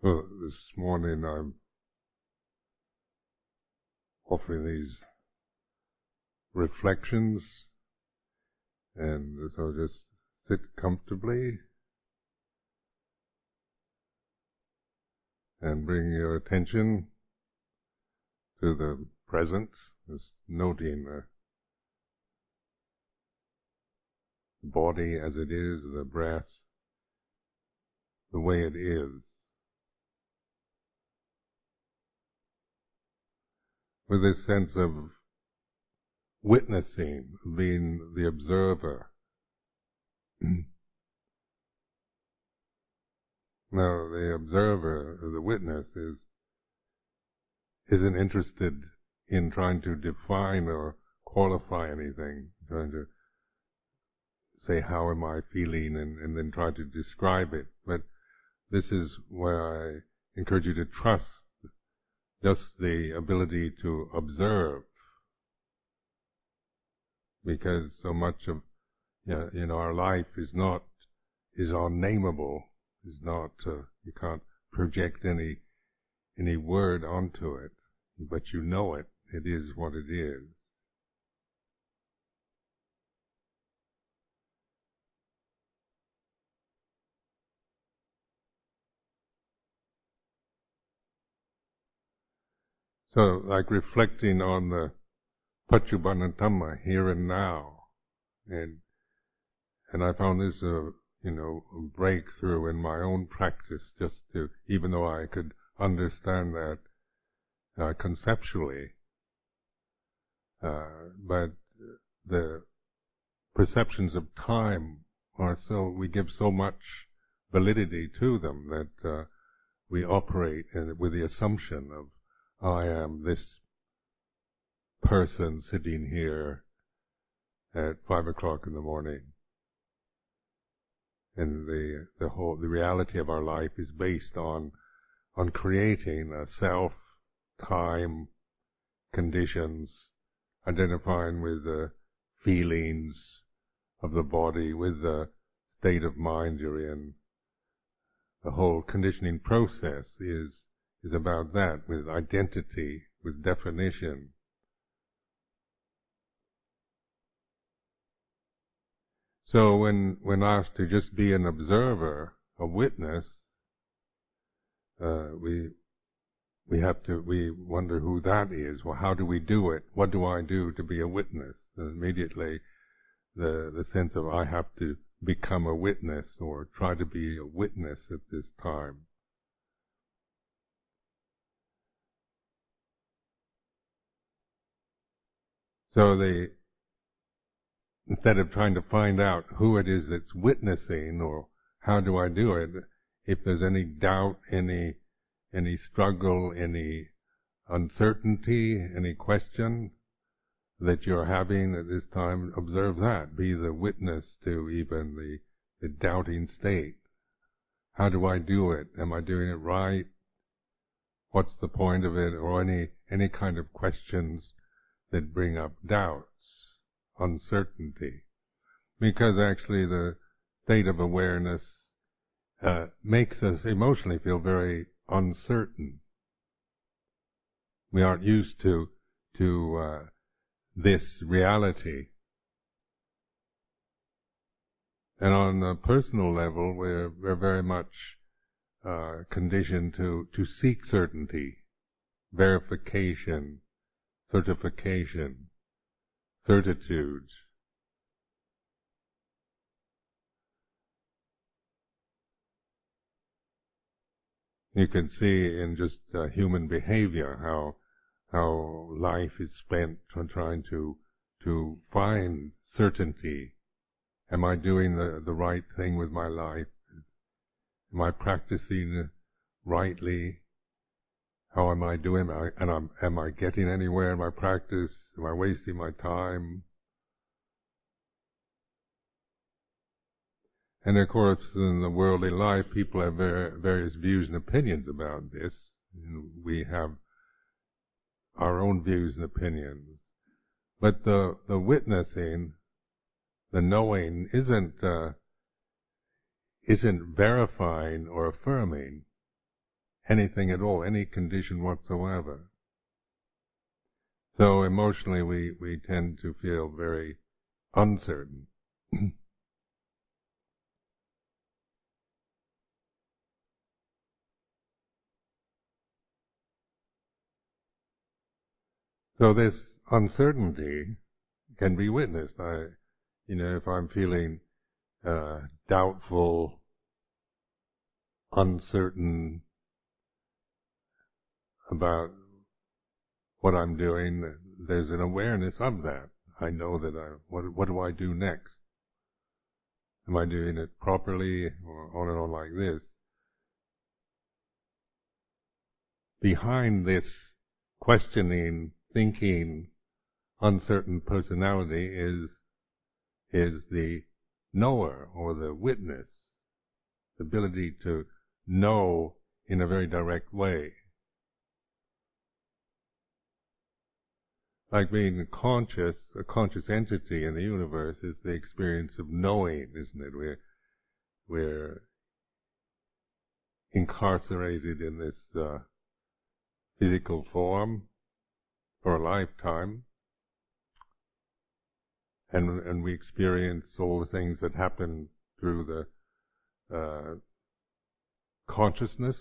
Well, this morning I'm offering these reflections, and so just sit comfortably and bring your attention to the present, just noting the body as it is, the breath, the way it is. With this sense of witnessing, being the observer. Now, the observer, the witness, isn't interested in trying to define or qualify anything, trying to say, how am I feeling, and then try to describe it. But this is where I encourage you to trust just the ability to observe, because so much of our life is unnameable, is not you can't project any word onto it, but you know it. It is what it is. So, like reflecting on the Paccuppanna Dhamma, here and now, and I found this a breakthrough in my own practice. Just to, even though I could understand that conceptually, but the perceptions of time are we give so much validity to them that we operate with the assumption of, I am this person sitting here at 5 o'clock in the morning. And the reality of our life is based on creating a self, time, conditions, identifying with the feelings of the body, with the state of mind you're in. The whole conditioning process is about that, with identity, with definition. So when asked to just be an observer, a witness, we wonder who that is. Well, how do we do it? What do I do to be a witness? And immediately the sense of, I have to become a witness or try to be a witness at this time. So instead of trying to find out who it is that's witnessing or how do I do it, if there's any doubt, any struggle, any uncertainty, any question that you're having at this time, observe that. Be the witness to even the doubting state. How do I do it? Am I doing it right? What's the point of it? Or any kind of questions that bring up doubts, uncertainty. Because actually the state of awareness makes us emotionally feel very uncertain. We aren't used to this reality. And on a personal level, we're very much conditioned to seek certainty, verification, certification, certitude. You can see in just human behavior how life is spent on trying to find certainty. Am I doing the right thing with my life? Am I practicing rightly? How am I doing? Am I getting anywhere in my practice? Am I wasting my time? And of course, in the worldly life, people have various views and opinions about this. We have our own views and opinions. But the witnessing, the knowing, isn't verifying or affirming. anything at all, any condition whatsoever. So emotionally we tend to feel very uncertain. So this uncertainty can be witnessed. If I'm feeling doubtful, uncertain about what I'm doing, there's an awareness of that. I know that what do I do next? Am I doing it properly, or on and on like this? Behind this questioning, thinking, uncertain personality is the knower or the witness, the ability to know in a very direct way. Like being conscious, a conscious entity in the universe is the experience of knowing, isn't it? We're incarcerated in this physical form for a lifetime, and we experience all the things that happen through the consciousness,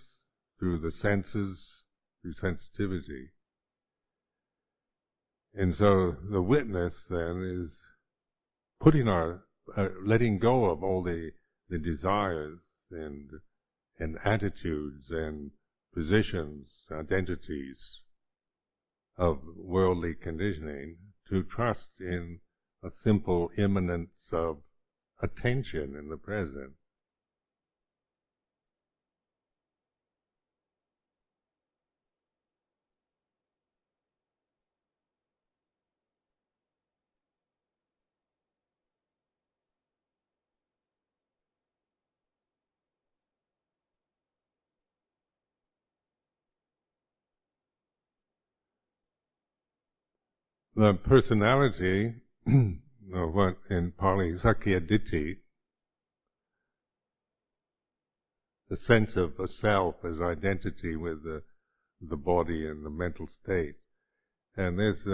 through the senses, through sensitivity. And so the witness then is putting letting go of all the desires and attitudes and positions, identities of worldly conditioning, to trust in a simple immanence of attention in the present. The personality, or what in Pali, Sakya Ditti, the sense of a self as identity with the body and the mental state, and this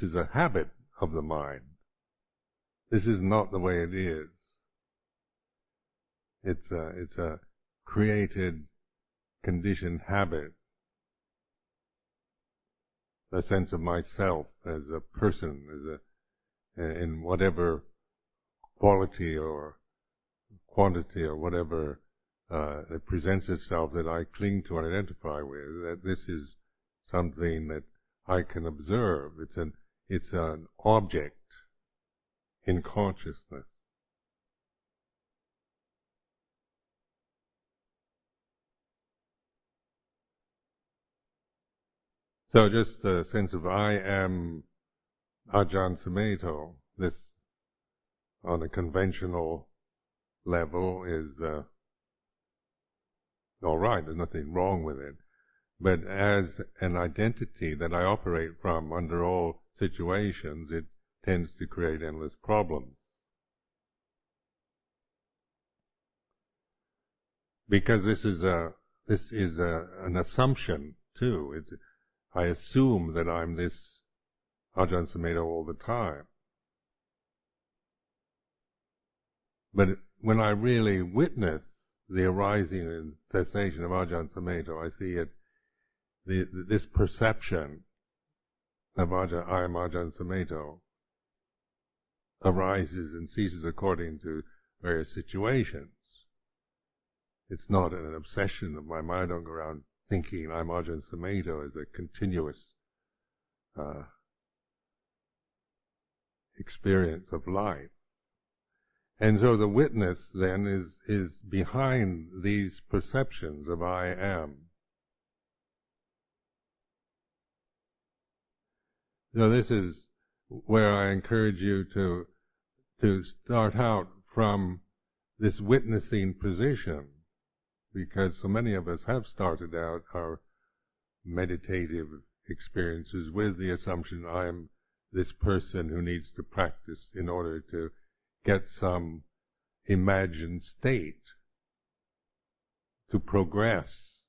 is a habit of the mind. This is not the way it is. It's a created, conditioned habit. The sense of myself as a person, in whatever quality or quantity or whatever that presents itself, that I cling to and identify with, that this is something that I can observe. It's an object in consciousness. So just the sense of I am Ajahn Sumedho, this on a conventional level is all right, there's nothing wrong with it. But as an identity that I operate from under all situations, it tends to create endless problems. Because this is an assumption too. I assume that I'm this Ajahn Sumedho all the time. But when I really witness the arising and cessation of Ajahn Sumedho, I see this perception of I am Ajahn Sumedho arises and ceases according to various situations. It's not an obsession of my mind. I don't go around thinking I'm Ajahn Sumedho as a continuous experience of life. And so the witness then is behind these perceptions of I am. So this is where I encourage you to start out from this witnessing position, because so many of us have started out our meditative experiences with the assumption I am this person who needs to practice in order to get some imagined state. to progress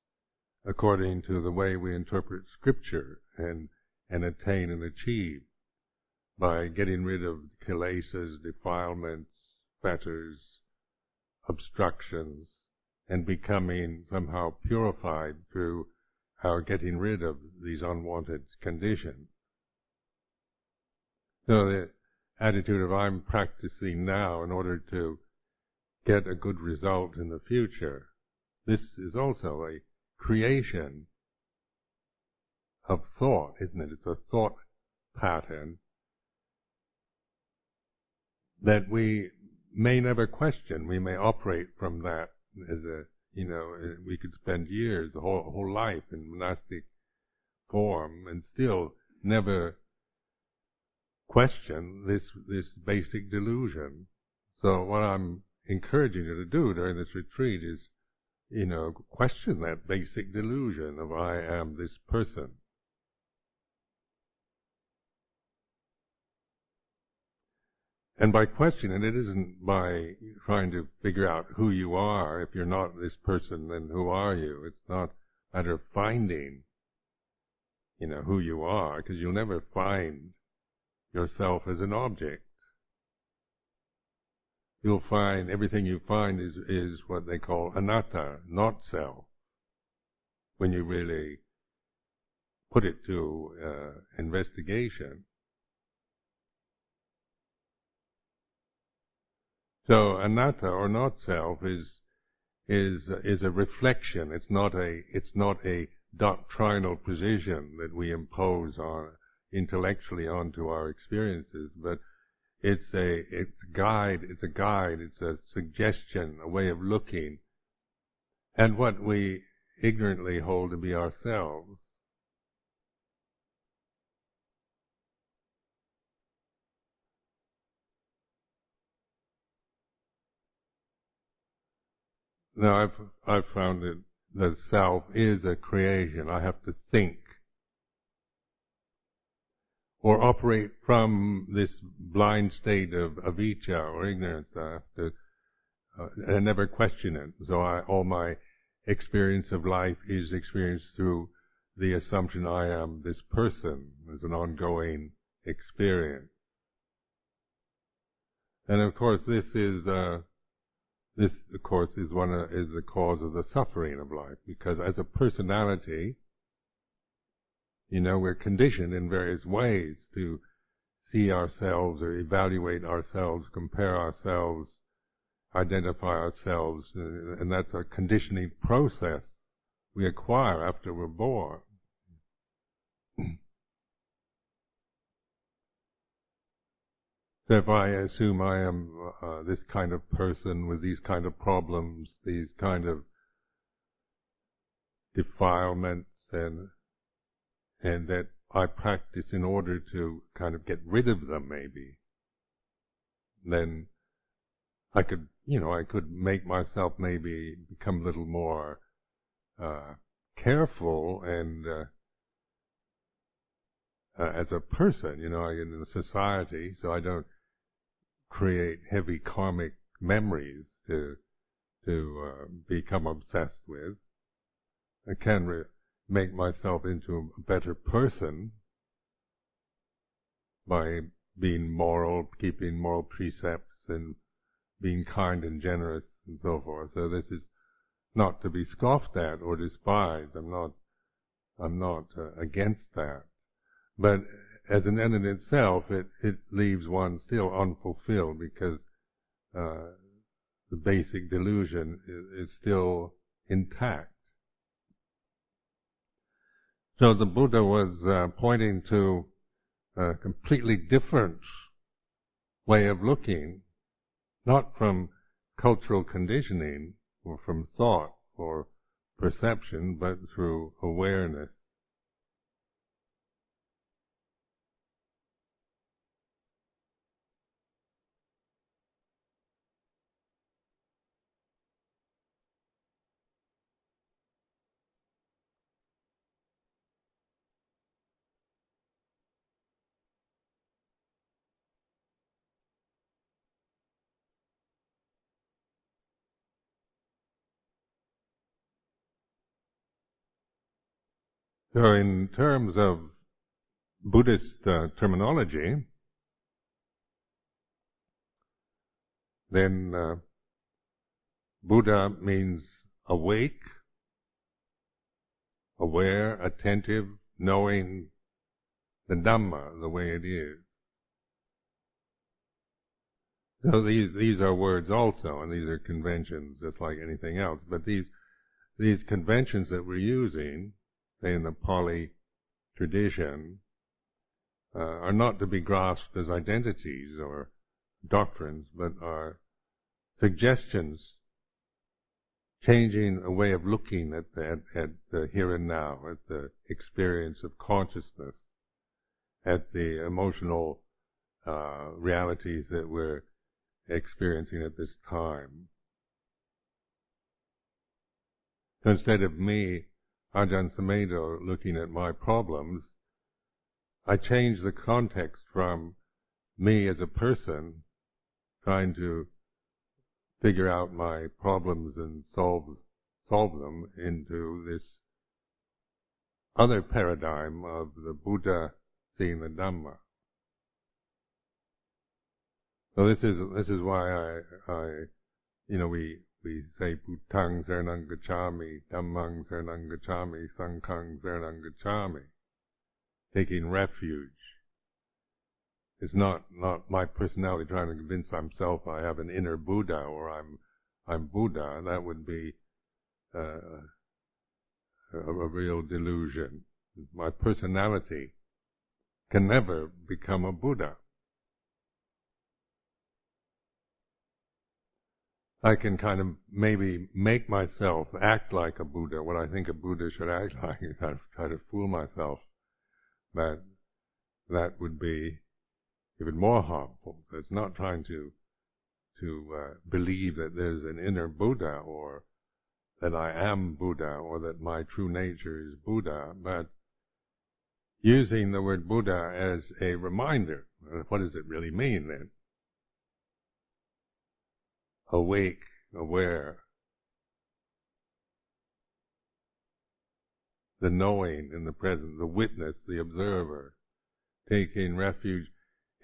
according to the way we interpret scripture and attain and achieve by getting rid of kilesas, defilements, fetters, obstructions, and becoming somehow purified through our getting rid of these unwanted conditions. So the attitude of I'm practicing now in order to get a good result in the future, this is also a creation of thought, isn't it? It's a thought pattern that we may never question. We may operate from that as a, we could spend years, the whole life in monastic form and still never question this basic delusion. So what I'm encouraging you to do during this retreat is, question that basic delusion of I am this person. And by questioning it isn't by trying to figure out who you are. If you're not this person, then who are you? It's not a matter of finding, who you are, because you'll never find yourself as an object. You'll find everything you find is what they call anatta, not self, when you really put it to investigation. So anatta or not self is a reflection. It's not a doctrinal position that we impose on intellectually onto our experiences, but it's a guide, it's a suggestion, a way of looking at what we ignorantly hold to be ourselves. Now I've found that self is a creation. I have to think or operate from this blind state of avijja or ignorance. I have to I never question it. So all my experience of life is experienced through the assumption I am this person as an ongoing experience. And of course, this is the cause of the suffering of life, because as a personality, we're conditioned in various ways to see ourselves or evaluate ourselves, compare ourselves, identify ourselves, and that's a conditioning process we acquire after we're born. So if I assume I am this kind of person with these kind of problems, these kind of defilements, and that I practice in order to kind of get rid of them, maybe, then I could make myself maybe become a little more careful and as a person, in the society, so I don't create heavy karmic memories to become obsessed with. I can make myself into a better person by being moral, keeping moral precepts, and being kind and generous and so forth. So this is not to be scoffed at or despised. I'm not against that. But as an end in itself, it leaves one still unfulfilled, because the basic delusion is still intact. So the Buddha was pointing to a completely different way of looking, not from cultural conditioning or from thought or perception, but through awareness. So in terms of Buddhist terminology, then Buddha means awake, aware, attentive, knowing the Dhamma the way it is. So these are words also, and these are conventions just like anything else. But these conventions that we're using, say in the Pali tradition, are not to be grasped as identities or doctrines, but are suggestions, changing a way of looking at the here and now, at the experience of consciousness, at the emotional realities that we're experiencing at this time. So instead of me, Ajahn Sumedho, looking at my problems, I change the context from me as a person trying to figure out my problems and solve them into this other paradigm of the Buddha seeing the Dhamma. So this is why we say Buddhaṃ saranang gacchāmi, Dhammāṃ saranang gacchāmi, Saṅghāṃ saranang gacchāmi. Taking refuge. It's not my personality trying to convince myself I have an inner Buddha or I'm Buddha. That would be a real delusion. My personality can never become a Buddha. I can kind of maybe make myself act like a Buddha, what I think a Buddha should act like, and kind of try to fool myself. But that would be even more harmful. It's not trying to believe that there's an inner Buddha or that I am Buddha or that my true nature is Buddha, but using the word Buddha as a reminder. What does it really mean then? Awake, aware, the knowing in the present, the witness, the observer, taking refuge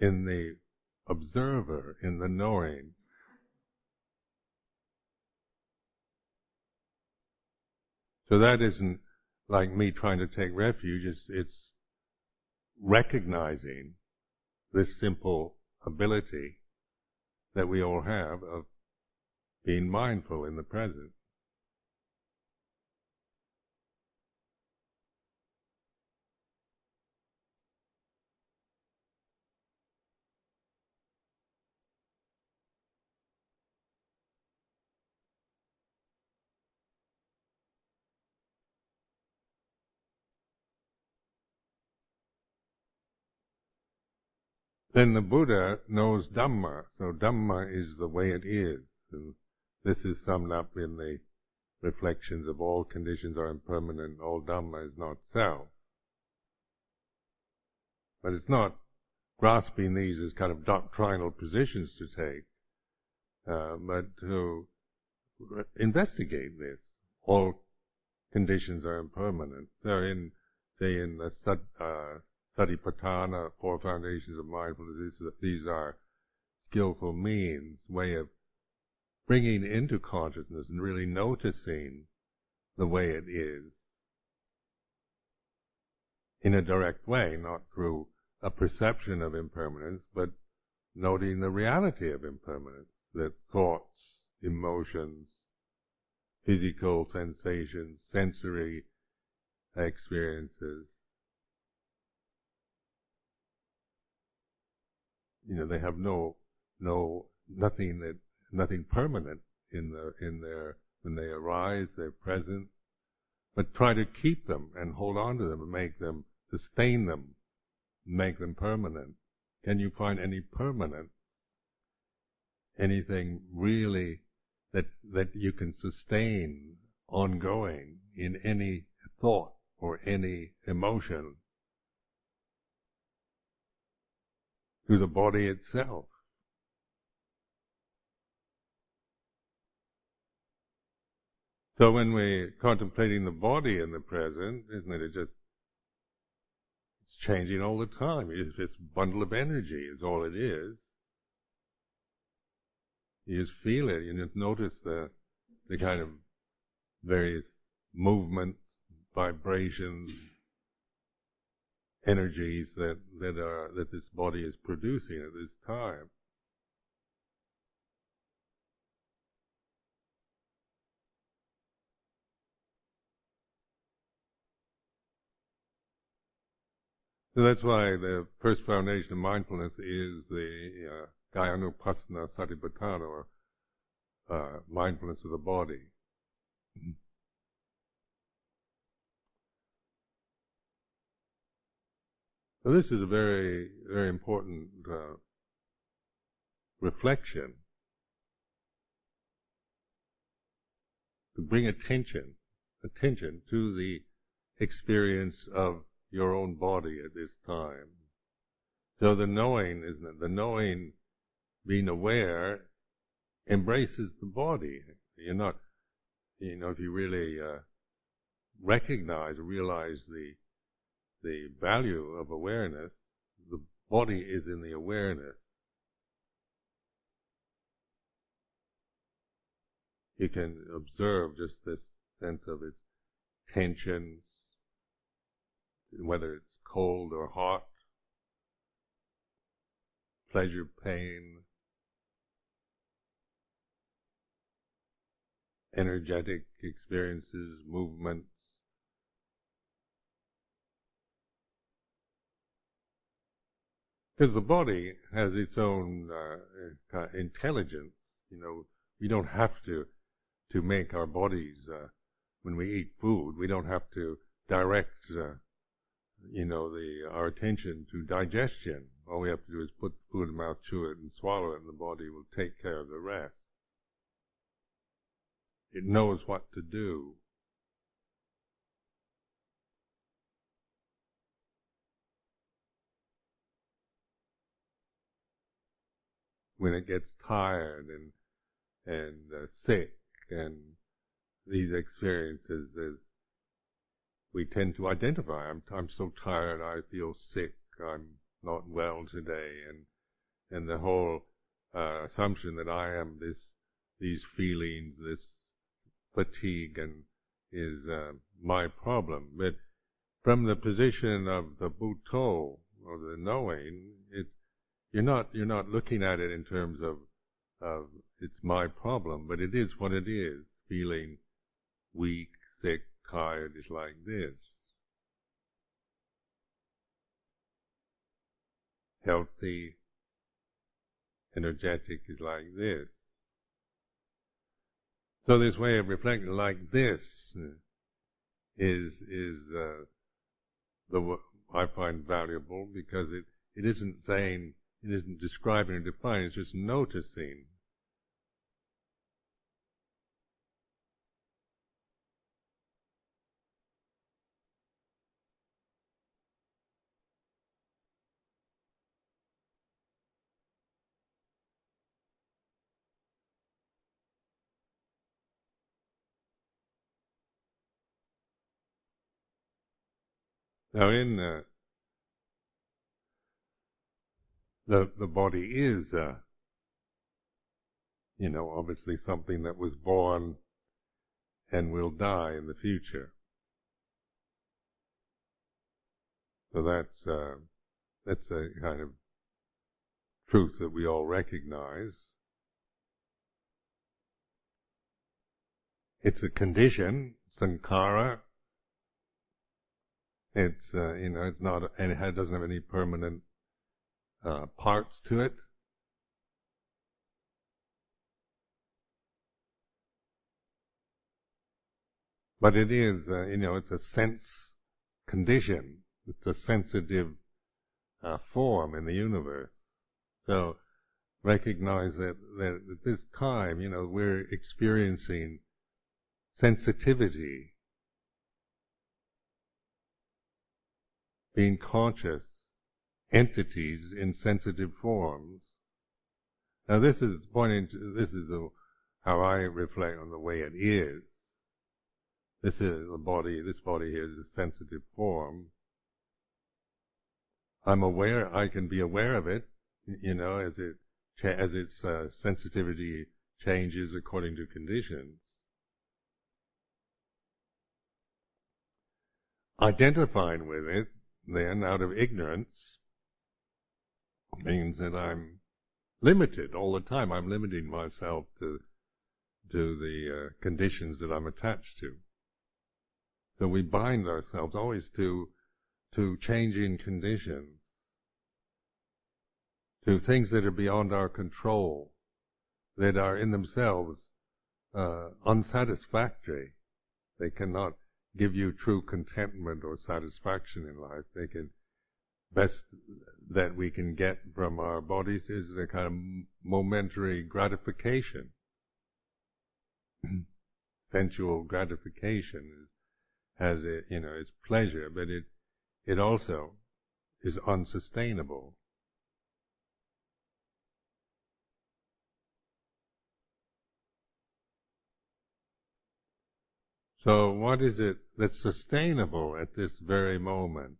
in the observer, in the knowing. So that isn't like me trying to take refuge, it's recognizing this simple ability that we all have of being mindful in the present. Then the Buddha knows Dhamma, so Dhamma is the way it is. And this is summed up in the reflections of all conditions are impermanent, all Dhamma is not self. But it's not grasping these as kind of doctrinal positions to take, but to investigate this. All conditions are impermanent. So in the Satipatthana, Four Foundations of Mindfulness, these are skillful means, way of bringing into consciousness and really noticing the way it is in a direct way, not through a perception of impermanence, but noting the reality of impermanence, that thoughts, emotions, physical sensations, sensory experiences, they have nothing permanent in their when they arise, they're present, but try to keep them and hold on to them and make them, sustain them, make them permanent. Can you find any permanent, anything really that you can sustain ongoing in any thought or any emotion through the body itself? So when we're contemplating the body in the present, isn't it, it's just changing all the time. It's this bundle of energy is all it is. You just feel it. You just notice the kind of various movements, vibrations, energies that this body is producing at this time. So that's why the first foundation of mindfulness is the Kayanupassana Satipatthana, or mindfulness of the body. So this is a very, very important reflection to bring attention to the experience of your own body at this time. So the knowing, isn't it? The knowing, being aware, embraces the body. You're not, if you really realize the value of awareness, the body is in the awareness. You can observe just this sense of its tensions, whether it's cold or hot, pleasure, pain, energetic experiences, movements. Because the body has its own intelligence. We don't have to make our bodies, when we eat food, we don't have to direct, our attention to digestion. All we have to do is put the food in the mouth, chew it, and swallow it, and the body will take care of the rest. It knows what to do. When it gets tired and sick, and these experiences, we tend to identify. I'm so tired. I feel sick. I'm not well today, and the whole assumption that I am these feelings, this fatigue, and is my problem. But from the position of the Buddho, or the knowing, you're not looking at it in terms of it's my problem, but it is what it is. Feeling weak, sick, tired is like this. Healthy, energetic is like this. So this way of reflecting like this is I find valuable, because it isn't saying, it isn't describing or defining, it's just noticing. Now in the body is, obviously something that was born and will die in the future. So that's a kind of truth that we all recognize. It's a condition, sankhara. It's it's not, and it doesn't have any permanent parts to it. But it is, it's a sense condition. It's a sensitive form in the universe. So recognize that at this time, we're experiencing sensitivity, being conscious entities in sensitive forms. Now this is how I reflect on the way it is. This body here is a sensitive form. I'm aware, I can be aware of it, as its sensitivity changes according to conditions. Identifying with it, then, out of ignorance, means that I'm limited all the time. I'm limiting myself to the conditions that I'm attached to. So we bind ourselves always to changing conditions, to things that are beyond our control, that are in themselves unsatisfactory. They cannot give you true contentment or satisfaction in life. They can best that we can get from our bodies is a kind of momentary gratification. Sensual gratification has its pleasure, but it also is unsustainable. So what is it that's sustainable at this very moment,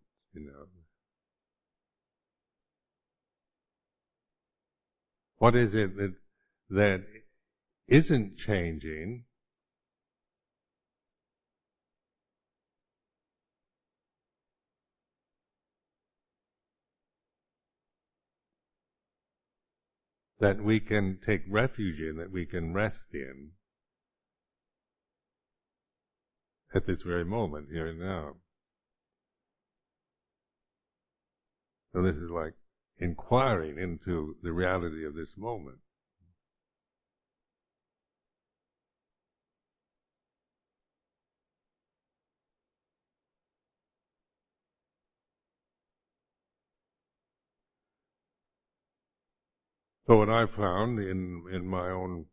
What is it that isn't changing, that we can take refuge in, that we can rest in at this very moment, here and now? So this is like inquiring into the reality of this moment. So what I've found in my own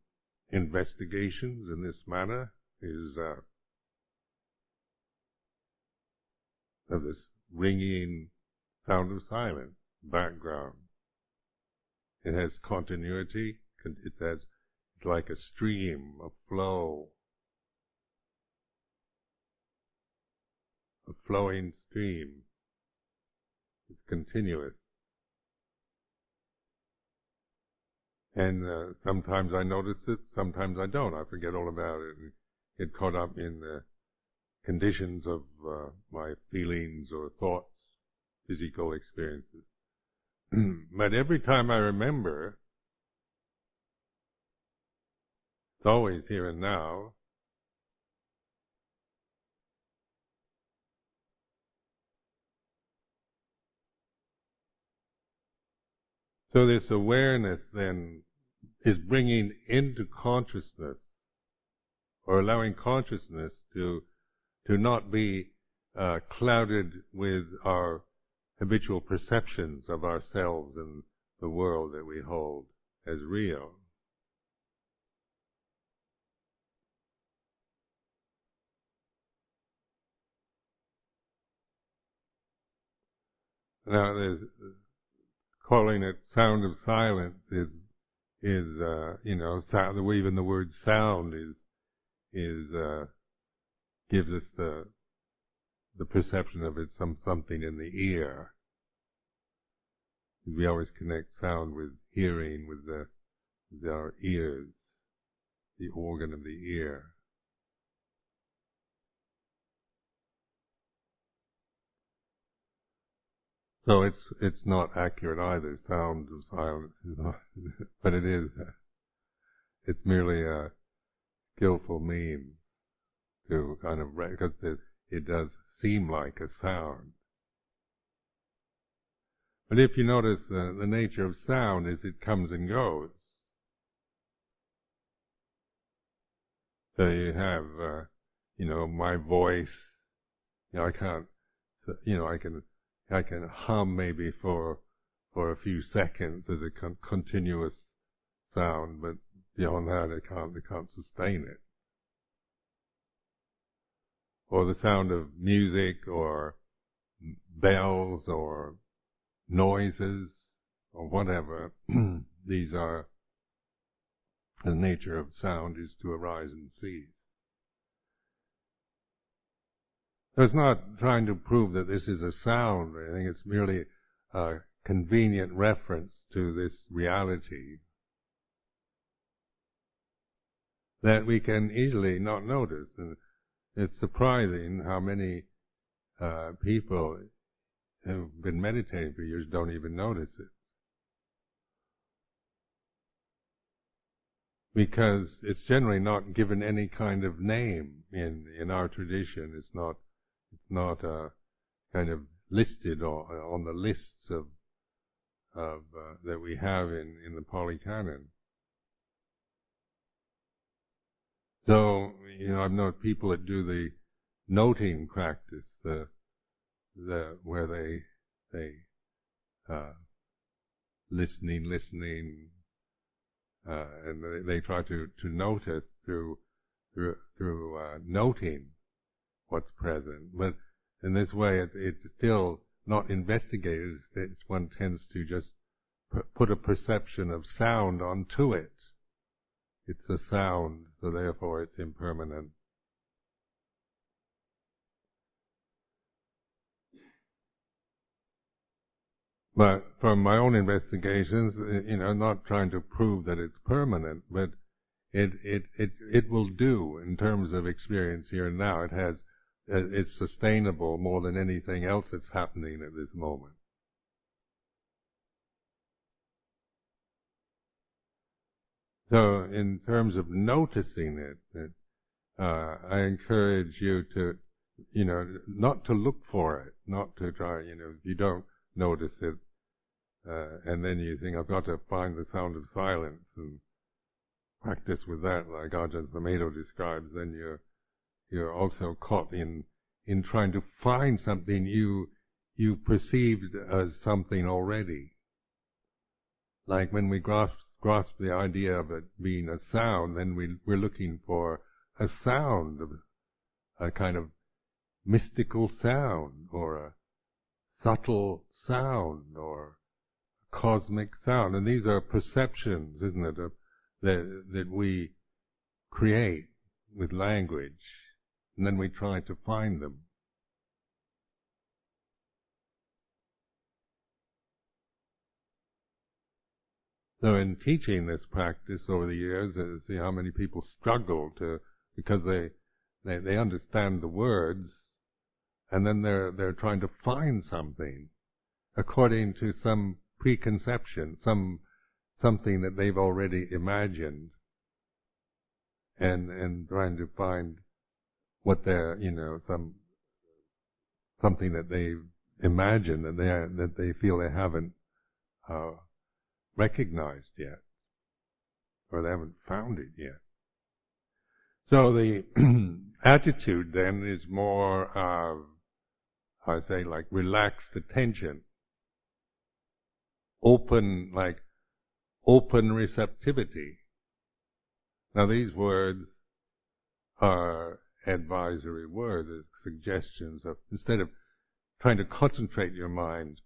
investigations in this manner is of this ringing sound of silence background. It has continuity. It's like a stream, a flow, a flowing stream. It's continuous. And sometimes I notice it, sometimes I don't. I forget all about it and get caught up in the conditions of my feelings or thoughts, physical experiences. But every time I remember, it's always here and now. So this awareness then is bringing into consciousness, or allowing consciousness to not be clouded with our habitual perceptions of ourselves and the world that we hold as real. Now, calling it sound of silence is even the word sound gives us the perception of it something in the ear. We always connect sound with hearing, with our ears, the organ of the ear. So it's not accurate either. Sound of silence is not, but it is. It's merely a skillful means to kind of because it does seem like a sound. But if you notice the nature of sound is it comes and goes. So you have my voice. I can't. I can hum maybe for a few seconds as a continuous sound, but beyond that, it can't sustain it. Or the sound of music, or bells, or noises, or whatever. These are the nature of sound is to arise and cease. So it's not trying to prove that this is a sound or anything. It's merely convenient reference to this reality that we can easily not notice. And it's surprising how many people who've been meditating for years don't even notice it. Because it's generally not given any kind of name in our tradition. It's not kind of listed on the lists of that we have in the Pali Canon. So, I've known people that do the noting practice, where they listening, and they try to note it through noting what's present. But in this way, it's still not investigated. One tends to just put a perception of sound onto it. It's a sound, so therefore it's impermanent. But from my own investigations, not trying to prove that it's permanent, but it will do in terms of experience here and now. It's sustainable more than anything else that's happening at this moment. So in terms of noticing it, I encourage you to, not to look for it, not to try, if you don't notice it, and then you think, I've got to find the sound of silence and practice with that, like Ajahn Sumedho describes, then you're also caught in trying to find something you perceived as something already. Like when we grasp the idea of it being a sound, then we're looking for a sound, a kind of mystical sound, or a subtle sound, or cosmic sound. And these are perceptions, isn't it, that we create with language, and then we try to find them. So in teaching this practice over the years, I see how many people struggle because they understand the words, and then they're trying to find something according to some preconception, something that they've already imagined, and trying to find what they're, something that they've imagined that they feel they haven't recognized yet, or they haven't found it yet. So the attitude then is more of, I say, like relaxed attention, open receptivity. Now these words are advisory words, suggestions of, instead of trying to concentrate your mind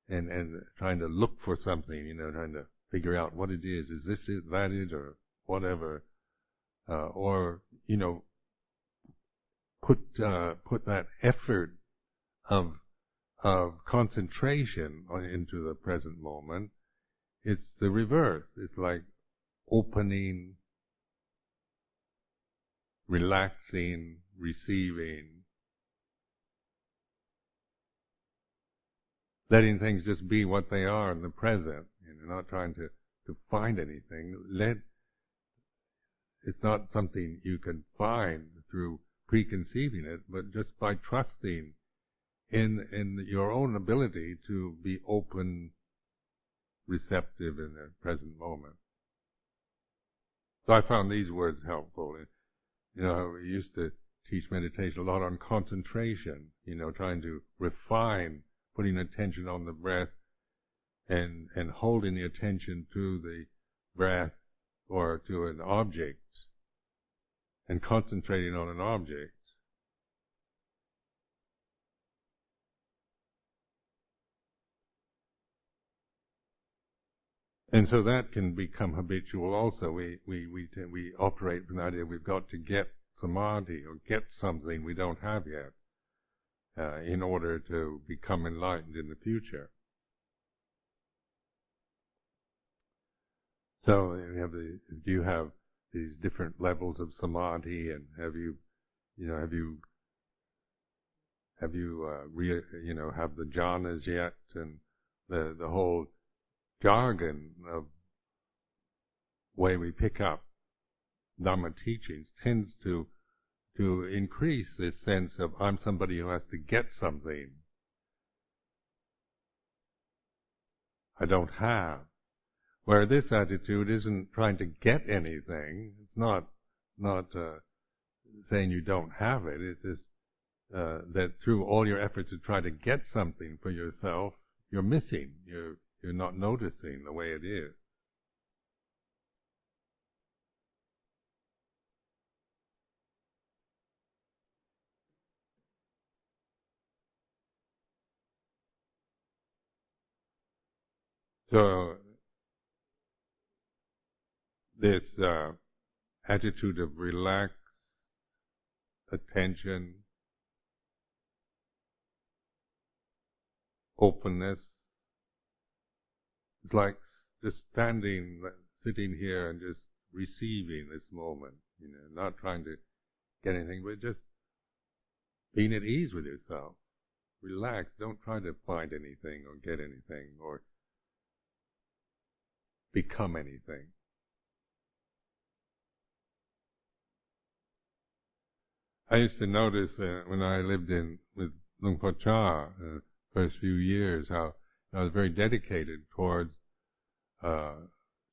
and trying to look for something, trying to figure out what it is this it, that it, or whatever, or put that effort of concentration into the present moment. It's the reverse. It's like opening, relaxing, receiving, letting things just be what they are in the present, not trying to find anything. It's not something you can find through preconceiving it, but just by trusting in your own ability to be open, receptive in the present moment. So I found these words helpful. We used to teach meditation a lot on concentration, trying to refine, putting attention on the breath and holding the attention to the breath or to an object and concentrating on an object. And so that can become habitual also. We operate from the idea we've got to get samadhi or get something we don't have yet in order to become enlightened in the future. So do you have these different levels of samadhi, and have you have the jhanas yet, and the whole jargon of way we pick up Dhamma teachings tends to increase this sense of I'm somebody who has to get something I don't have. Where this attitude isn't trying to get anything. It's not saying you don't have it. It's just that through all your efforts to try to get something for yourself, you're missing. You're not noticing the way it is. So this attitude of relaxed attention, openness, it's like just sitting here and just receiving this moment, not trying to get anything, but just being at ease with yourself. Relax, don't try to find anything or get anything or become anything. I used to notice when I lived with Luang Por Cha, first few years, how I was very dedicated towards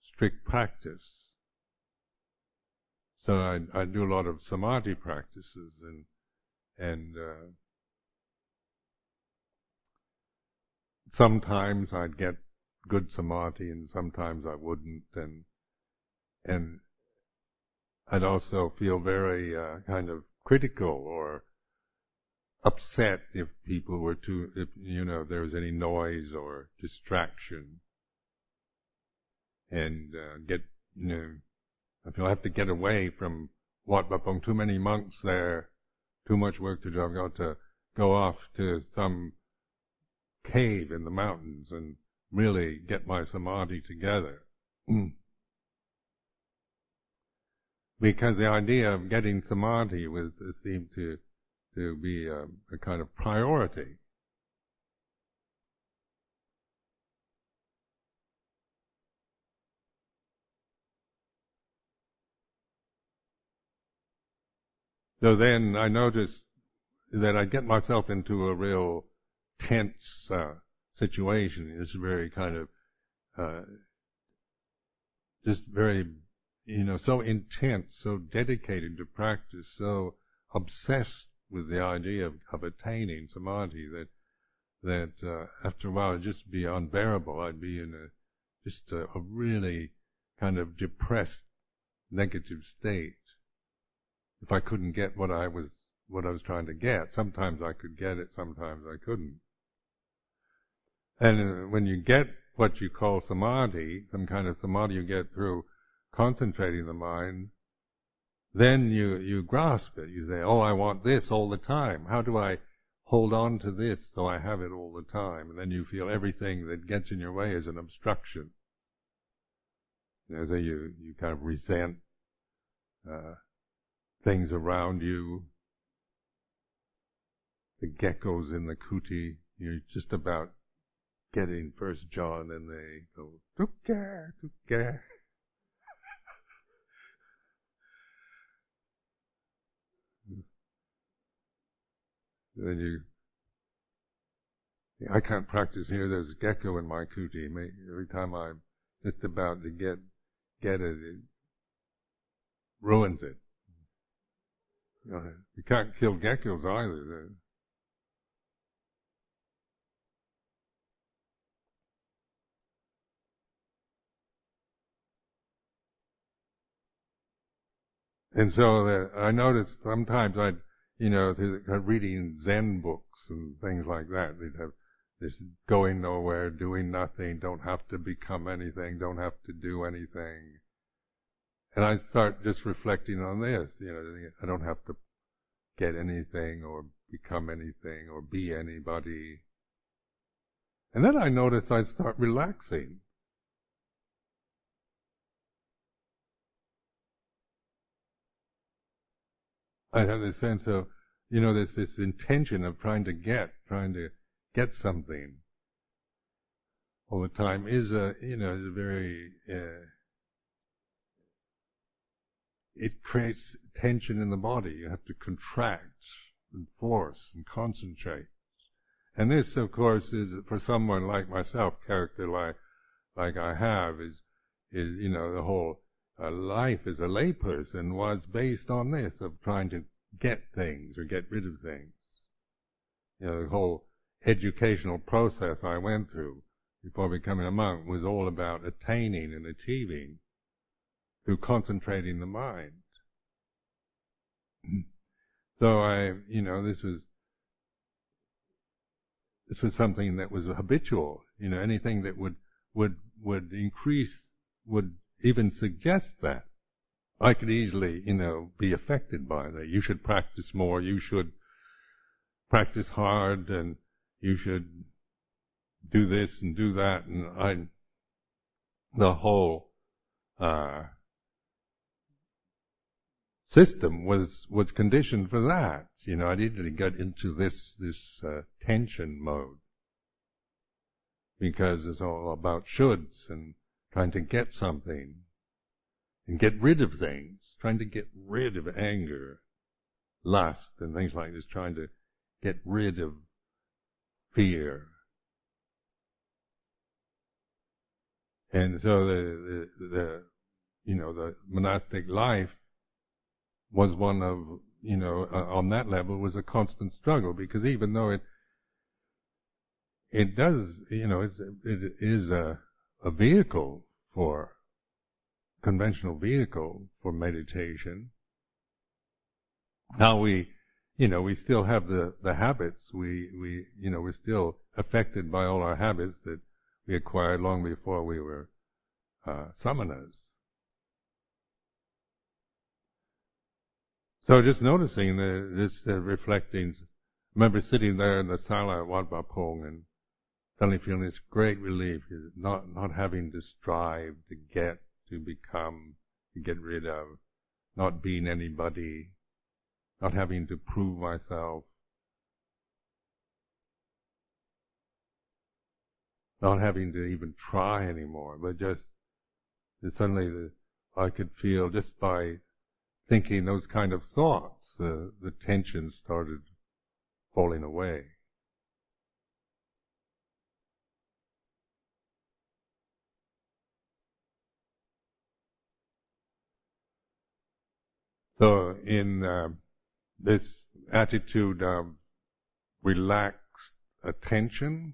strict practice. So I do a lot of samadhi practices, and sometimes I'd get good samadhi, and sometimes I wouldn't, and I'd also feel very kind of critical or upset if people were if there was any noise or distraction, and I feel I have to get away from Wat Bapong. Too many monks there, too much work to do. I've got to go off to some cave in the mountains and really get my samadhi together. Because the idea of getting samadhi seemed to be a kind of priority. So then I noticed that I'd get myself into a real tense situation. It's very kind of just very, so intense, so dedicated to practice, so obsessed with the idea of attaining samadhi that after a while it'd just be unbearable. I'd be in a really kind of depressed, negative state if I couldn't get what I was trying to get. Sometimes I could get it, sometimes I couldn't. And when you get what you call samadhi, some kind of samadhi you get through concentrating the mind, then you grasp it. You say, oh, I want this all the time. How do I hold on to this so I have it all the time? And then you feel everything that gets in your way is an obstruction. So you kind of resent things around you. The geckos in the kuti, you're just about getting first jhana, and they go, tukka, tukka. Then I can't practice here, there's a gecko in my kuti. Every time I'm just about to get it, it ruins it. You can't kill geckos either. And so I noticed sometimes reading Zen books and things like that. They'd have this going nowhere, doing nothing, don't have to become anything, don't have to do anything. And I start just reflecting on this, I don't have to get anything or become anything or be anybody. And then I noticed I start relaxing. I have this sense of, there's this intention of trying to get something all the time is a very, it creates tension in the body. You have to contract and force and concentrate. And this, of course, is for someone like myself, character like I have, is the whole life as a layperson was based on this, of trying to get things or get rid of things. The whole educational process I went through before becoming a monk was all about attaining and achieving through concentrating the mind. So this was something that was habitual. Anything that would increase, would even suggest that. I could easily, be affected by that. You should practice more, you should practice hard, and you should do this and do that, and the whole system was conditioned for that. I didn't get into this tension mode, because it's all about shoulds and trying to get something and get rid of things, trying to get rid of anger, lust, and things like this, trying to get rid of fear. And so the monastic life was one of, on that level, was a constant struggle, because even though it does, it is a vehicle conventional vehicle for meditation. Now we still have the habits. We're still affected by all our habits that we acquired long before we were samanas. So just noticing this reflecting. I remember sitting there in the sala at Wat Pah Pong and suddenly feeling this great relief, not having to strive to get, to become, to get rid of, not being anybody, not having to prove myself, not having to even try anymore, but just suddenly I could feel, just by thinking those kind of thoughts, the tension started falling away. So in this attitude of relaxed attention,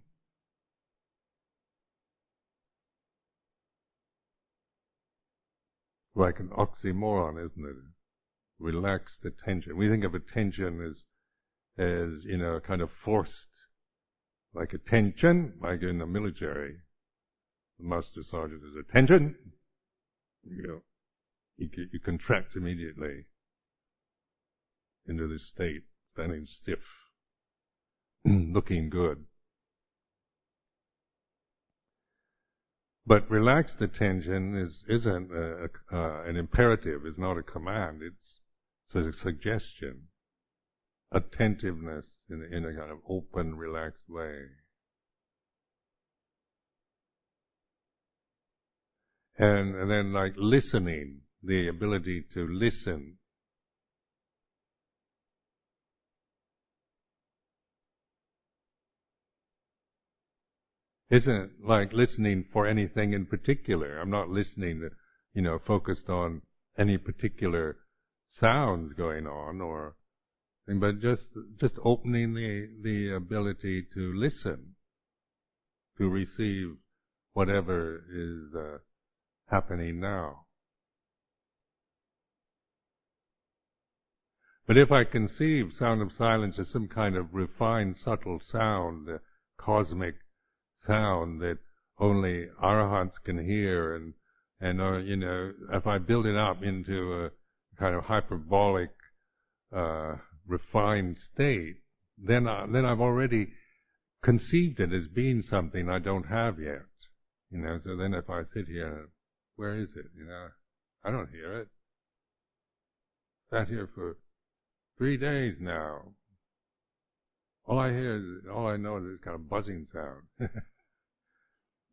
like an oxymoron, isn't it? Relaxed attention. We think of attention as kind of forced, like attention, like in the military. The master sergeant is attention. You contract immediately into this state, standing stiff, looking good. But relaxed attention isn't an imperative, is not a command, it's a suggestion. Attentiveness in a kind of open, relaxed way. And then like listening, the ability to listen. Isn't like listening for anything in particular. I'm not listening to, focused on any particular sounds going on but just opening the ability to listen, to receive whatever is happening now. But if I conceive sound of silence as some kind of refined, subtle sound, cosmic sound that only arahants can hear, and if I build it up into a kind of hyperbolic, refined state, then I've already conceived it as being something I don't have yet. So then if I sit here, where is it? I don't hear it. Sat here for 3 days now. All I know is this kind of buzzing sound.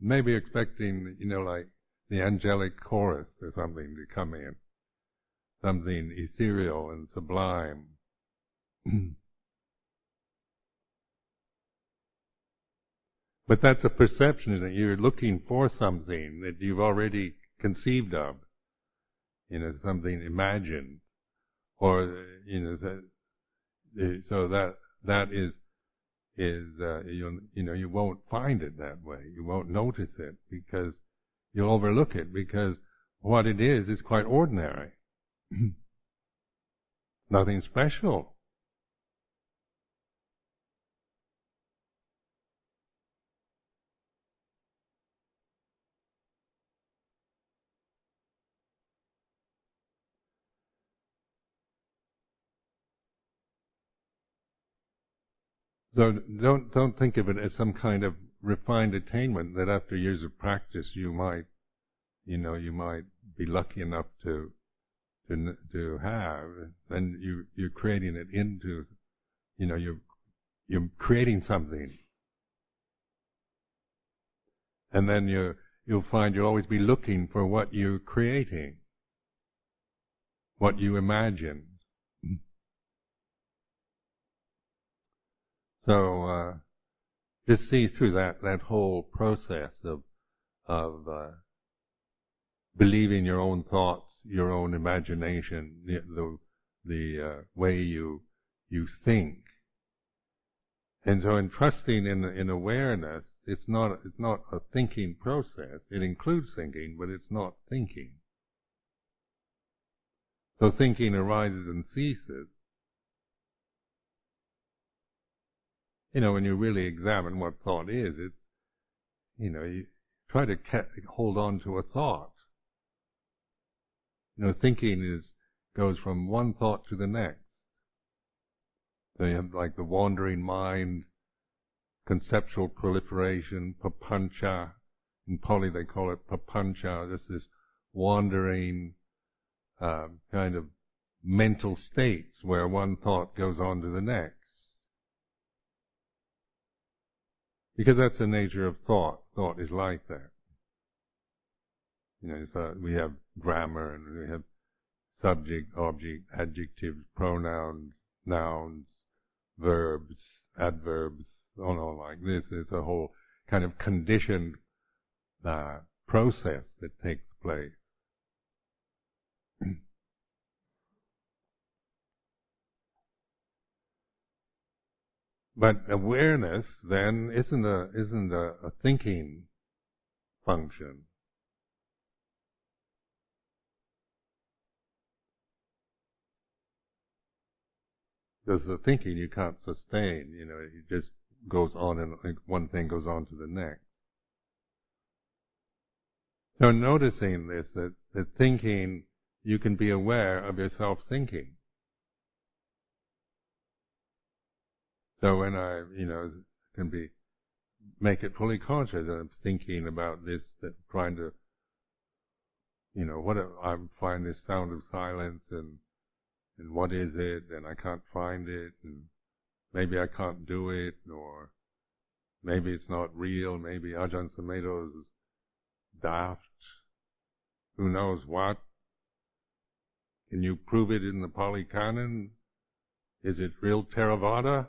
Maybe expecting, like the angelic chorus or something to come in. Something ethereal and sublime. But that's a perception that you're looking for something that you've already conceived of, something imagined, or so that is you won't find it that way. You won't notice it because you'll overlook it because what it is quite ordinary, nothing special. So don't think of it as some kind of refined attainment that after years of practice you might be lucky enough to have. Then you're creating it into, you're creating something, and then you'll find you'll always be looking for what you're creating, what you imagine. So just see through that whole process of believing your own thoughts, your own imagination, the way you think, and so in trusting in awareness, it's not a thinking process. It includes thinking, but it's not thinking. So thinking arises and ceases. When you really examine what thought is, it's, you try to hold on to a thought. Thinking goes from one thought to the next. So you have like the wandering mind, conceptual proliferation, papancha. In Pali they call it papancha. This wandering kind of mental states where one thought goes on to the next. Because that's the nature of thought. Thought is like that. So we have grammar and we have subject, object, adjectives, pronouns, nouns, verbs, adverbs, all like this. It's a whole kind of conditioned process that takes place. But awareness then isn't a thinking function. Because the thinking you can't sustain, it just goes on and one thing goes on to the next. So noticing this, that thinking, you can be aware of yourself thinking. So when I, can make it fully conscious that I'm thinking about this, that trying to, I find this sound of silence and what is it, and I can't find it, and maybe I can't do it, or maybe it's not real, maybe Ajahn Sumedho's daft, who knows what. Can you prove it in the Pali Canon? Is it real Theravada?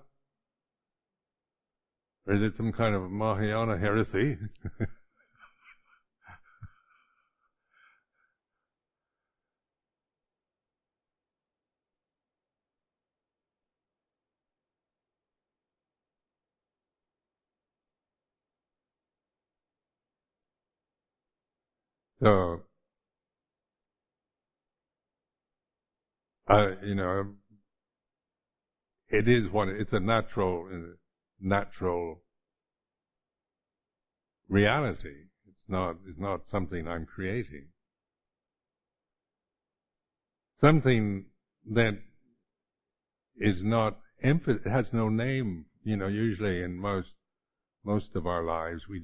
Or is it some kind of Mahayana heresy? So, it is it's a natural reality. It's not something I'm creating. Something that is not has no name. Usually in most of our lives we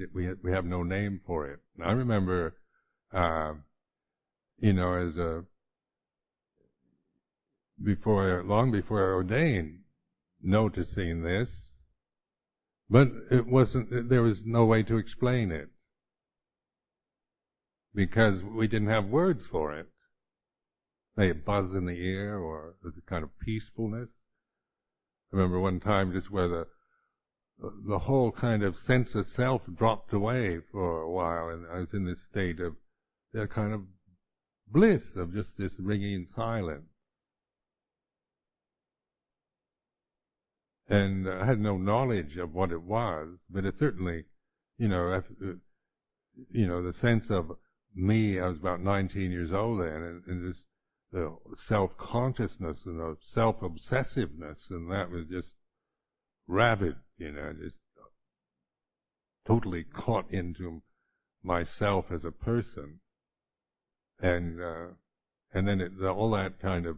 have no name for it. I remember, as long before I ordained, noticing this, but there was no way to explain it, because we didn't have words for it. A buzz in the ear, or a kind of peacefulness. I remember one time just where the whole kind of sense of self dropped away for a while, and I was in this state of a kind of bliss of just this ringing silence. And I had no knowledge of what it was, but it certainly, the sense of me, I was about 19 years old then, and this the self-consciousness and the self-obsessiveness, and that was just rabid, just totally caught into myself as a person. And then all that kind of,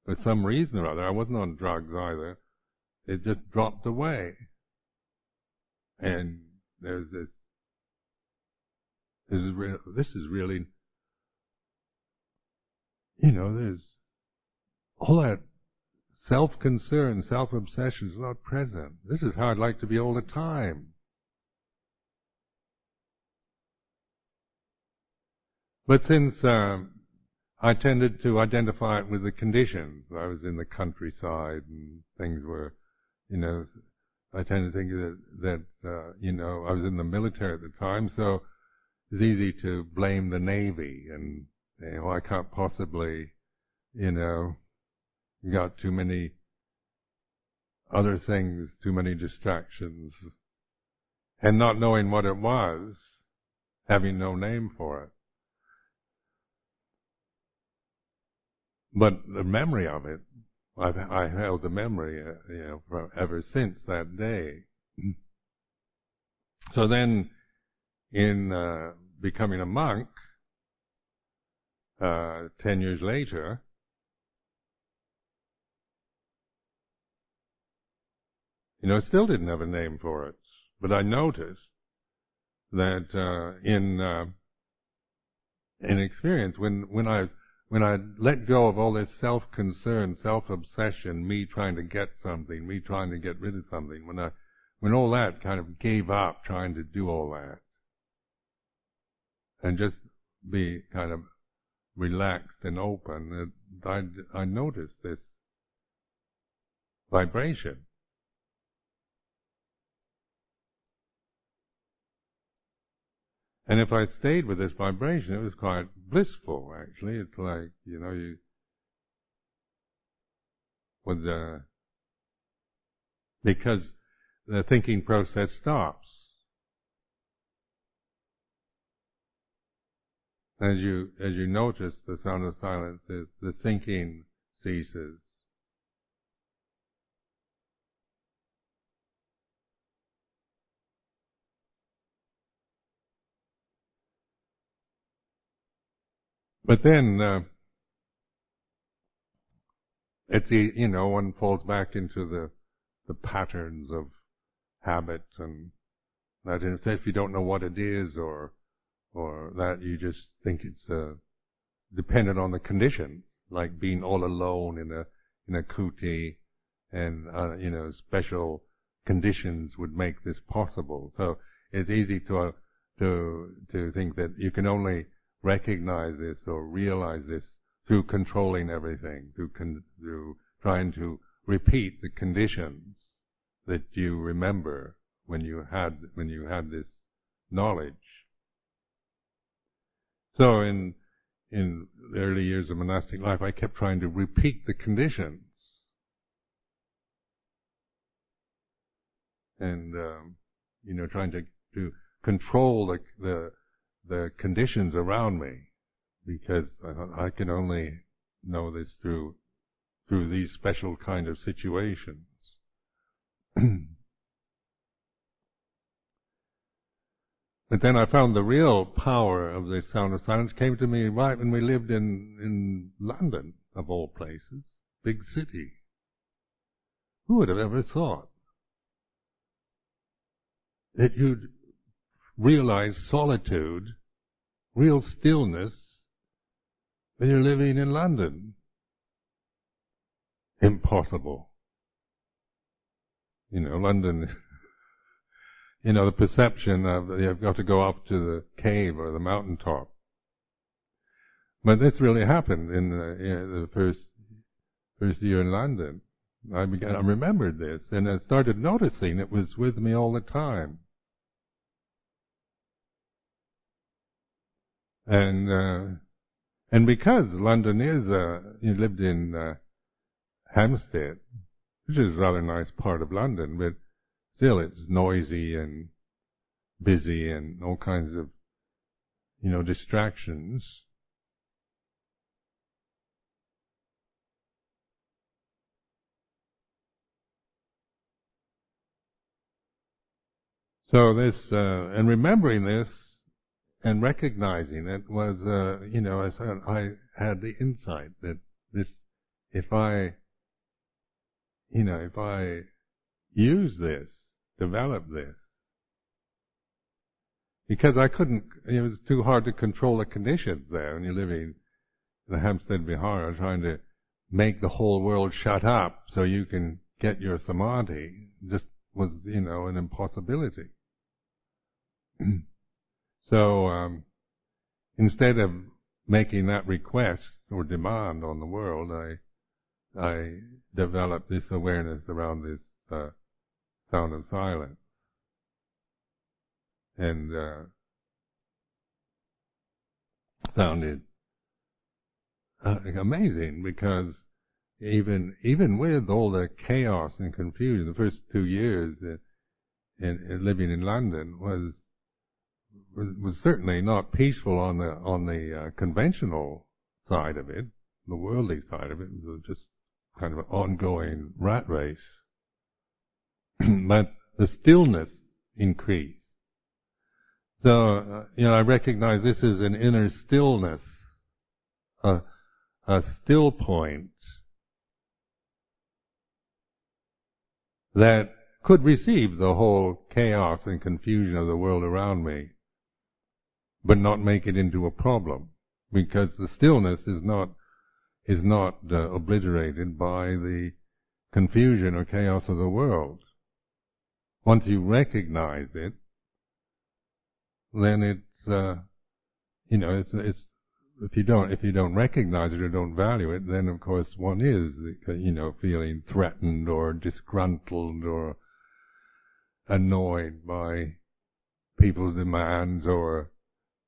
for some reason or other, I wasn't on drugs either, it just dropped away. And there's this is really, there's all that self-concern, self-obsession is not present. This is how I'd like to be all the time. But since I tended to identify it with the conditions, I was in the countryside and things were, I tend to think that I was in the military at the time, so it's easy to blame the Navy and I can't possibly, got too many other things, too many distractions, and not knowing what it was, having no name for it. But the memory of it, I held the memory, ever since that day. So then, in becoming a monk, 10 years later, still didn't have a name for it. But I noticed that in experience, when I let go of all this self-concern, self-obsession, me trying to get something, me trying to get rid of something, when all that kind of gave up trying to do all that, and just be kind of relaxed and open, I noticed this vibration. And if I stayed with this vibration, it was quite blissful, actually. It's like, because the thinking process stops. As you notice the sound of silence, the thinking ceases. But then, one falls back into the patterns of habit, and that if you don't know what it is, or that you just think it's dependent on the conditions, like being all alone in a kuti, and special conditions would make this possible. So it's easy to think that you can only recognize this or realize this through controlling everything, through trying to repeat the conditions that you remember when you had this knowledge. So in the early years of monastic life, I kept trying to repeat the conditions, and trying to control the conditions around me, because I can only know this through these special kind of situations. But then I found the real power of the sound of silence came to me right when we lived in London, of all places, big city. Who would have ever thought that you'd realize solitude, real stillness, when you're living in London? impossible. London, the perception of you've got to go up to the cave or the mountaintop. But this really happened in the first year in London. I remembered this, and I started noticing it was with me all the time. And because London is, you lived in Hampstead, which is a rather nice part of London, but still it's noisy and busy and all kinds of, distractions. So this, and remembering this and recognizing it was, I had the insight that this, if I use this, develop this, because I couldn't, it was too hard to control the conditions there when you're living in the Hampstead Vihara, trying to make the whole world shut up so you can get your samadhi, just was, an impossibility. So, instead of making that request or demand on the world, I developed this awareness around this sound of silence. And found it amazing, because even with all the chaos and confusion, the first 2 years in living in London was certainly not peaceful on the conventional side of it, the worldly side of it. It was just kind of an ongoing rat race. But the stillness increased. So, I recognize this is an inner stillness, a still point that could receive the whole chaos and confusion of the world around me, but not make it into a problem, because the stillness is not obliterated by the confusion or chaos of the world. Once you recognize it, then it's if you don't recognize it or don't value it, then of course one is feeling threatened or disgruntled or annoyed by people's demands or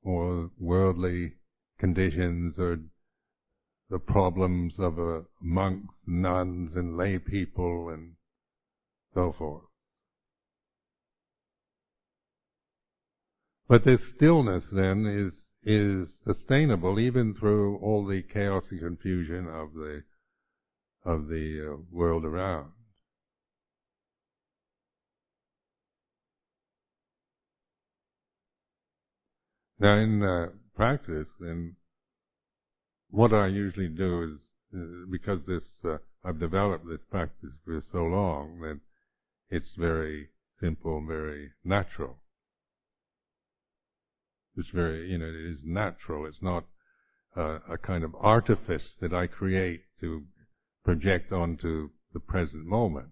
worldly conditions or the problems of monks, nuns, and lay people, and so forth. But this stillness then is sustainable even through all the chaos and confusion of the world around. Now, in practice, then what I usually do is because I've developed this practice for so long that it's very simple and very natural. It's very, it is natural. It's not a kind of artifice that I create to project onto the present moment.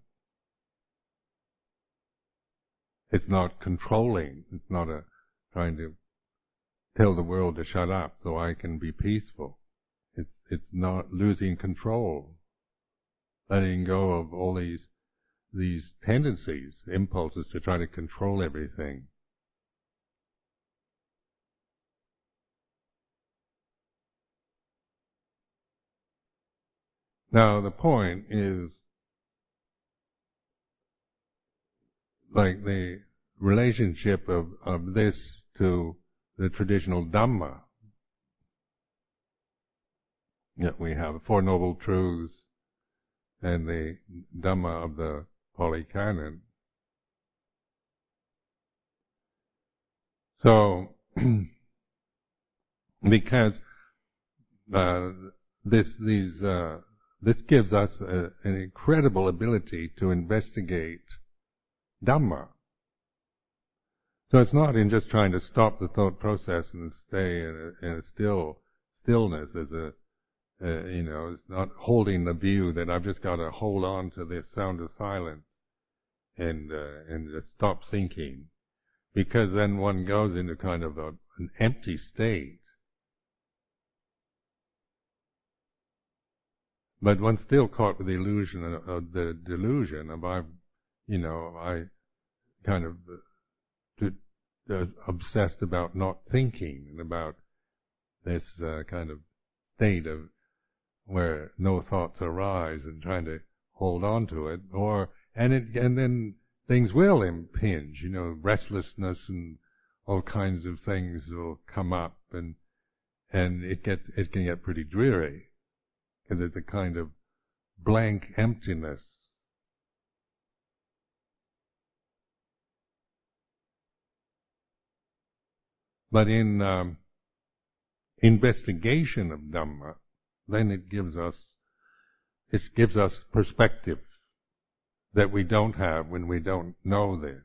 It's not controlling. It's not trying to tell the world to shut up so I can be peaceful. It's not losing control, letting go of all these tendencies, impulses to try to control everything. Now the point is, like the relationship of this to the traditional Dhamma. Yet we have Four Noble Truths and the Dhamma of the Pali Canon. So, because this gives us an incredible ability to investigate Dhamma. So it's not in just trying to stop the thought process and stay in a stillness It's not holding the view that I've just got to hold on to this sound of silence and just stop thinking, because then one goes into kind of an empty state. But one's still caught with the illusion of the delusion of I kind of obsessed about not thinking and about this kind of state of where no thoughts arise and trying to hold on to it, and then things will impinge, restlessness and all kinds of things will come up, and it can get pretty dreary because it's a kind of blank emptiness. But in investigation of Dhamma, then it gives us perspective that we don't have when we don't know this.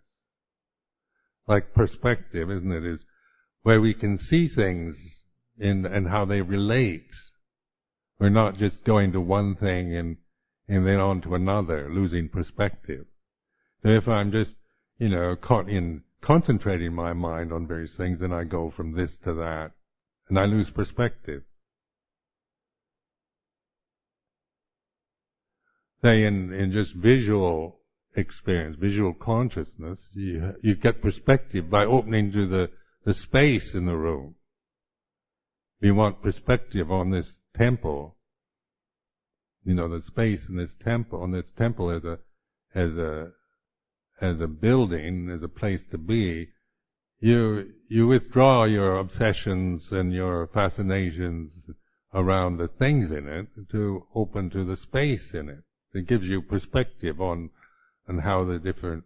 Like perspective, isn't it, is where we can see things and how they relate. We're not just going to one thing and then on to another, losing perspective. So if I'm just, caught in concentrating my mind on various things, then I go from this to that, and I lose perspective. Say in just visual experience, visual consciousness, you get perspective by opening to the space in the room. We want perspective on this temple, the space in this temple, as a building, as a place to be. You withdraw your obsessions and your fascinations around the things in it to open to the space in it. It gives you perspective on how the different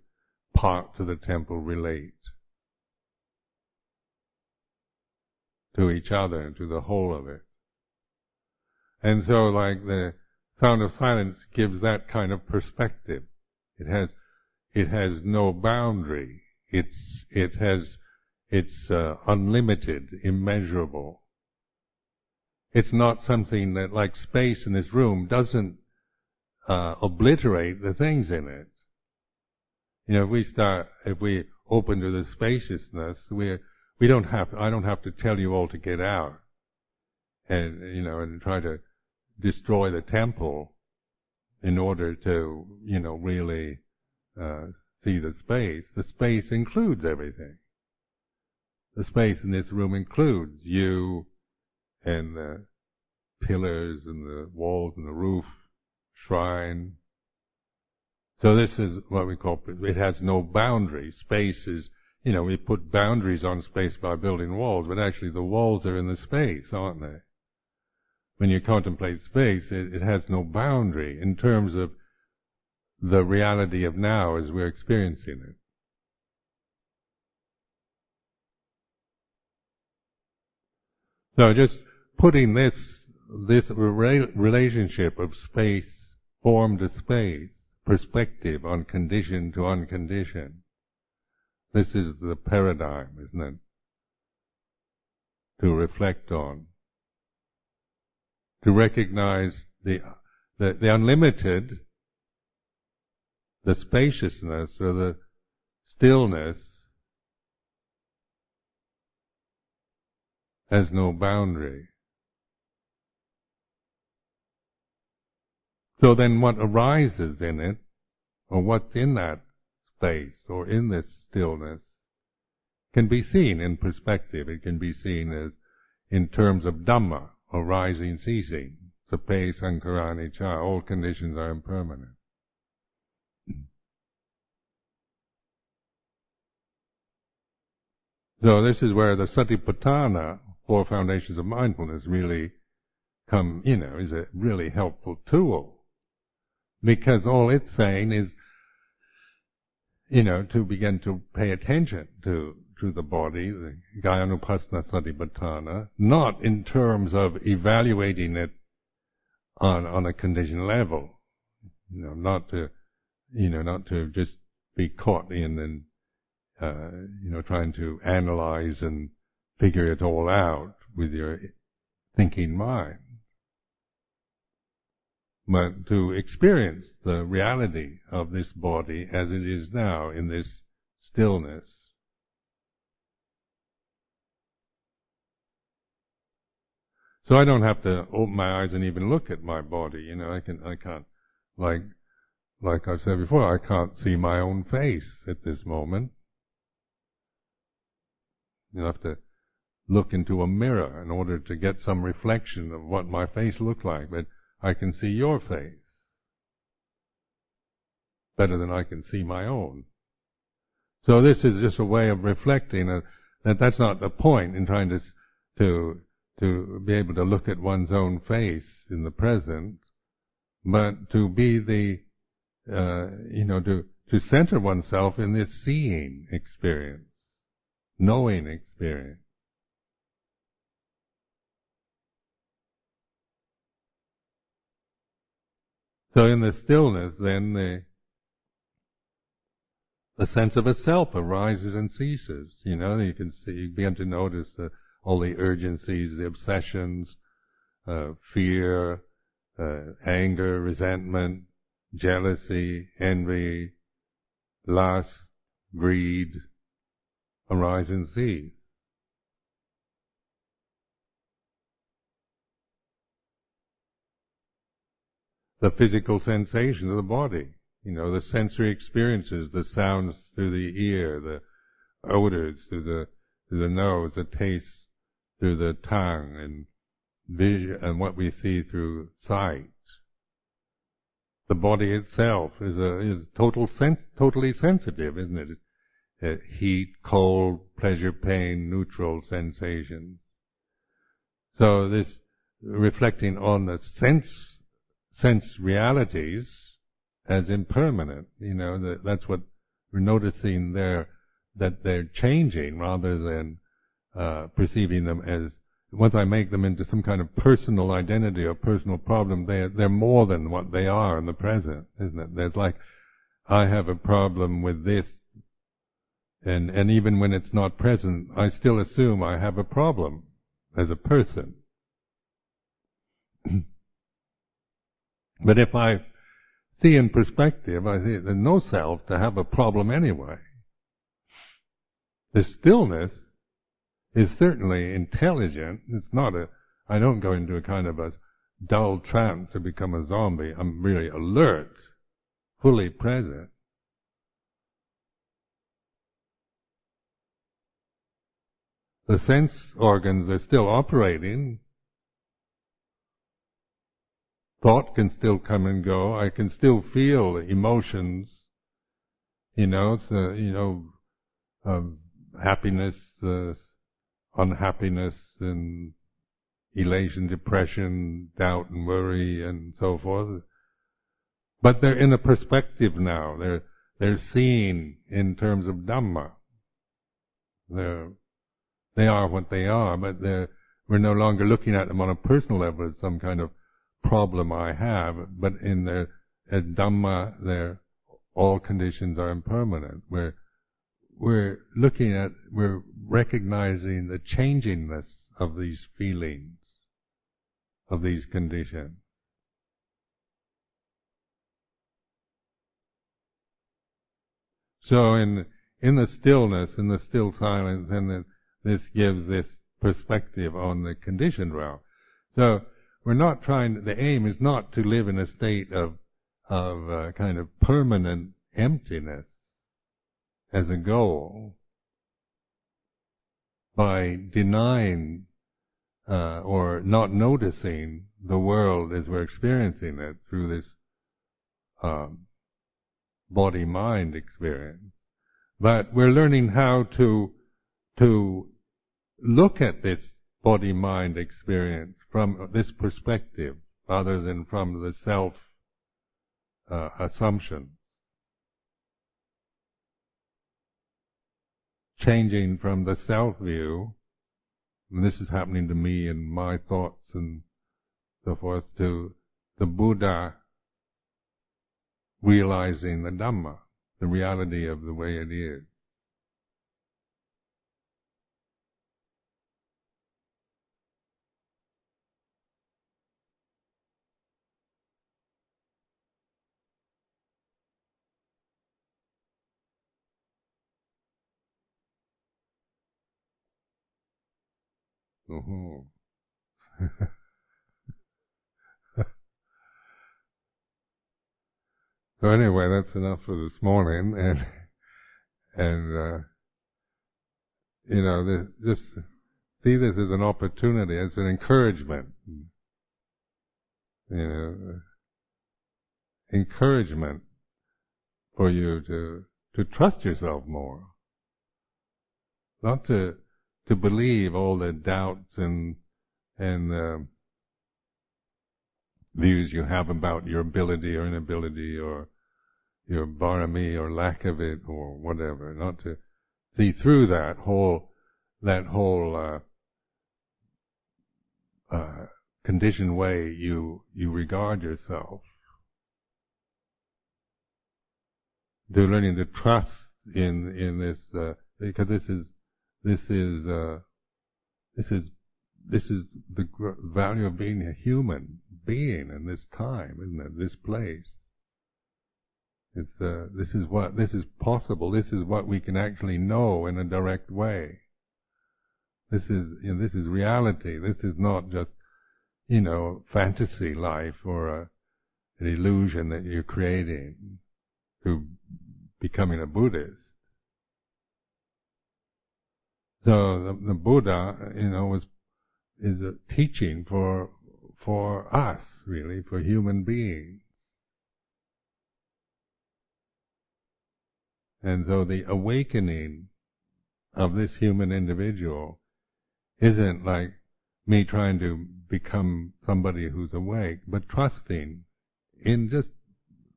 parts of the temple relate to each other and to the whole of it. And so, like, the sound of silence gives that kind of perspective. It has no boundary. It's unlimited, immeasurable. It's not something that, like space in this room, doesn't obliterate the things in it. If we open to the spaciousness, I don't have to tell you all to get out and try to destroy the temple in order to, really see the space. The space includes everything. The space in this room includes you and the pillars and the walls and the roof, shrine. So this is what we call, it has no boundary. Space is, we put boundaries on space by building walls, but actually the walls are in the space, aren't they? When you contemplate space, it has no boundary in terms of the reality of now as we're experiencing it. So just putting this relationship of space, form to space, perspective on condition to unconditioned. This is the paradigm, isn't it? To reflect on. To recognize the unlimited, the spaciousness or the stillness has no boundary. So then what arises in it, or what's in that space, or in this stillness, can be seen in perspective. It can be seen as in terms of Dhamma, arising, ceasing. Sape sankhara anicca, all conditions are impermanent. So this is where the Satipatthana, four foundations of mindfulness, really come, is a really helpful tool. Because all it's saying is, to begin to pay attention to the body, the Kayanupassana Satipatthana, not in terms of evaluating it on a conditioned level, not to just be caught in and trying to analyze and figure it all out with your thinking mind. but to experience the reality of this body as it is now in this stillness. So I don't have to open my eyes and even look at my body. I can't, like I said before, I can't see my own face at this moment. You have to look into a mirror in order to get some reflection of what my face looks like, but I can see your face better than I can see my own. So this is just a way of reflecting that that's not the point in trying to be able to look at one's own face in the present, but to be to center oneself in this seeing experience, knowing experience. So in the stillness, then the sense of a self arises and ceases. You begin to notice all the urgencies, the obsessions, fear, anger, resentment, jealousy, envy, lust, greed arise and cease. The physical sensations of the body, the sensory experiences, the sounds through the ear, the odors through the nose, the tastes through the tongue, and vision, and what we see through sight. The body itself is totally sensitive, isn't it? Heat, cold, pleasure, pain, neutral sensations. So this reflecting on the sense realities as impermanent, that's what we're noticing there, that they're changing rather than perceiving them as, once I make them into some kind of personal identity or personal problem, they're more than what they are in the present, isn't it? There's like, I have a problem with this, and even when it's not present, I still assume I have a problem as a person. But if I see in perspective, I see there's no self to have a problem anyway. The stillness is certainly intelligent. It's not I don't go into a kind of a dull trance to become a zombie. I'm really alert, fully present. The sense organs are still operating. Thought can still come and go. I can still feel emotions, happiness, unhappiness, and elation, depression, doubt and worry, and so forth. But they're in a perspective now. They're seen in terms of Dhamma. They are what they are, but we're no longer looking at them on a personal level as some kind of problem I have, but as Dhamma, all conditions are impermanent. We're recognizing the changingness of these feelings, of these conditions. So in the stillness, in the still silence, and this gives this perspective on the conditioned realm. So we're not the aim is not to live in a state of kind of permanent emptiness as a goal by denying or not noticing the world as we're experiencing it through this body-mind experience. But we're learning how to look at this body-mind experience from this perspective rather than from the self assumption. Changing from the self view, and this is happening to me and my thoughts and so forth, to the Buddha realizing the Dhamma, the reality of the way it is. Uh-huh. So anyway, that's enough for this morning, and just see this as an opportunity, as an encouragement. Encouragement for you to trust yourself more, not to believe all the doubts and views you have about your ability or inability or your barami or lack of it or whatever. Not to see through that whole conditioned way you regard yourself. To learning to trust in this, because this is the value of being a human being in this time, isn't it? This place. This is possible. This is what we can actually know in a direct way. This is reality. This is not just fantasy life or an illusion that you're creating through becoming a Buddhist. So the Buddha, is a teaching for us, really, for human beings. And so the awakening of this human individual isn't like me trying to become somebody who's awake, but trusting in just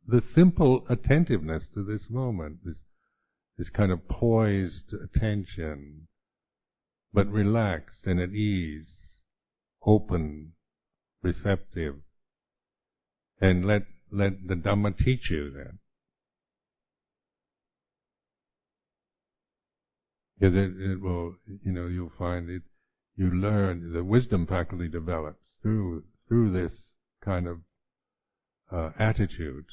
the simple attentiveness to this moment, this kind of poised attention, but relaxed and at ease, open, receptive, and let the Dhamma teach you then. Because it will, you'll find it, you learn, the wisdom faculty develops through this kind of attitudes.